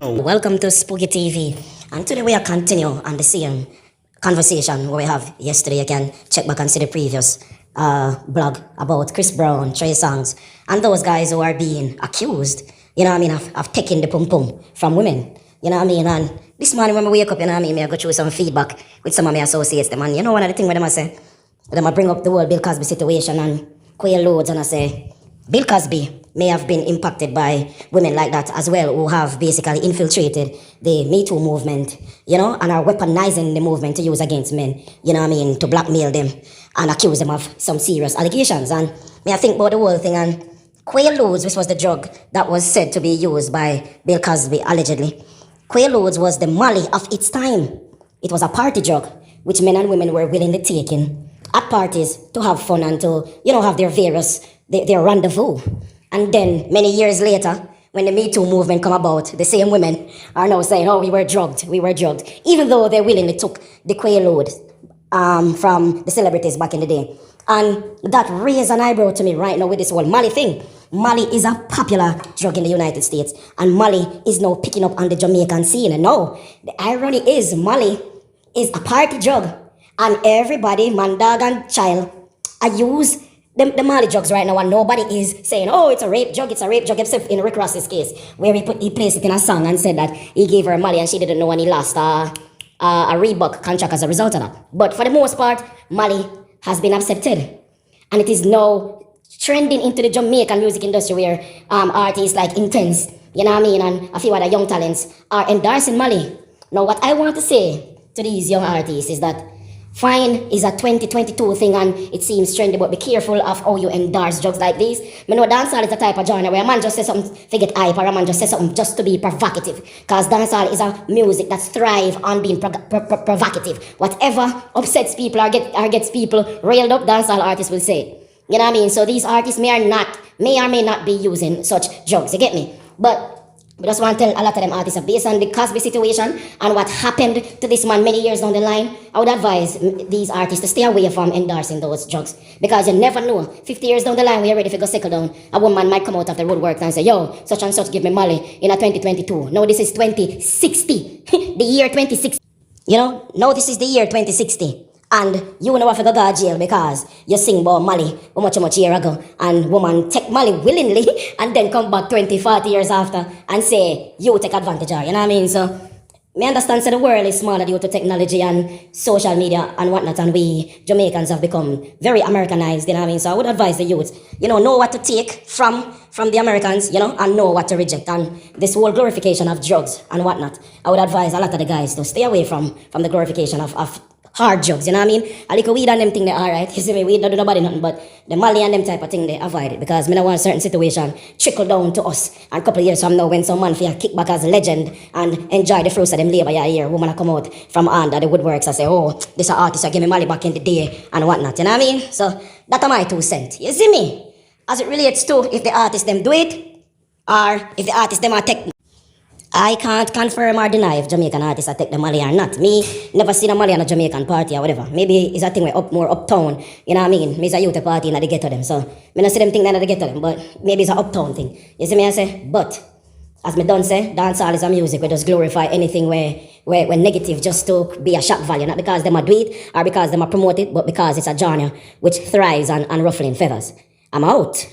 Welcome to Spooky TV, and today we are continue on the same conversation where we have yesterday. You can check back and see the previous blog about Chris Brown, Trey Songz, and those guys who are being accused, you know what I mean, of taking the pum pum from women, you know what I mean. And this morning when we wake up, you know what I mean, I go through some feedback with some of my associates, them, and you know one of the things where them I say, them I bring up the whole Bill Cosby situation and quail loads, and I say, Bill Cosby may have been impacted by women like that as well, who have basically infiltrated the Me Too movement, you know, and are weaponizing the movement to use against men, you know what I mean, to blackmail them and accuse them of some serious allegations. And me I think about the whole thing, and Quaaludes, which was the drug that was said to be used by Bill Cosby, allegedly. Quaaludes was the Molly of its time. It was a party drug, which men and women were willingly taking at parties to have fun and to, you know, have their various, their rendezvous. And then many years later, when the Me Too movement come about, the same women are now saying, oh, we were drugged, even though they willingly took the Quaalude from the celebrities back in the day. And that raised an eyebrow to me right now with this whole Molly thing. Molly is a popular drug in the United States, and Molly is now picking up on the Jamaican scene. And now, the irony is Molly is a party drug, and everybody, man, dog, and child, are used the Molly drugs right now, and nobody is saying, oh, it's a rape drug, except in Rick Ross's case, where he placed it in a song and said that he gave her Molly and she didn't know, and he lost a Reebok contract as a result of that. But for the most part, Molly has been accepted, and it is now trending into the Jamaican music industry, where artists like Intence, you know what I mean, and a few other young talents are endorsing Molly. Now, what I want to say to these young artists is that fine is a 2022 thing and it seems trendy, but be careful of how you endorse drugs like these. I know dancehall is a type of genre where a man just says something to get hype, or a man just says something just to be provocative. Because dancehall is a music that thrives on being provocative. Whatever upsets people or gets people railed up, dancehall artists will say. You know what I mean? So these artists may or may not be using such drugs. You get me? But I just want to tell a lot of them artists, based on the Cosby situation and what happened to this man many years down the line, I would advise these artists to stay away from endorsing those drugs. Because you never know, 50 years down the line when you're ready to go settle down, a woman might come out of the roadwork and say, yo, such and such give me Molly in a 2022. No, this is 2060. The year 2060. You know, no, this is the year 2060. And you know have to go to jail because you sing about Molly much year ago, and woman take Molly willingly and then come back 20, 40 years after and say you take advantage of her, you know what I mean? So me understand the world is smaller due to technology and social media and whatnot, and we Jamaicans have become very Americanized, you know what I mean? So I would advise the youth, you know what to take from the Americans, you know, and know what to reject. And this whole glorification of drugs and whatnot, I would advise a lot of the guys to stay away from the glorification of hard drugs, you know what I mean? A little weed and them thing they alright. You see me, weed don't do nobody nothing, but the Molly and them type of thing they avoid it, because me don't want a certain situation trickle down to us. And a couple of years from now, when some man feel kick back as a legend and enjoy the fruits of them labor, you hear woman come out from under the woodworks and say, oh, this artist that gave me Molly back in the day and whatnot, you know what I mean? So that's my 2 cents. You see me? As it relates to if the artist them do it, or if the artist them are take. I can't confirm or deny if Jamaican artists take the Molly or not. Me never seen a Molly on a Jamaican party or whatever. Maybe it's a thing where more uptown, you know what I mean? Maybe it's a youth party and they get to them. So me not see them think that they get to them, but maybe it's an uptown thing. You see me I say? But as me done say, dancehall is a music where just glorify anything where negative just to be a shock value. Not because them are do it or because them are promote it, but because it's a genre which thrives on ruffling feathers. I'm out.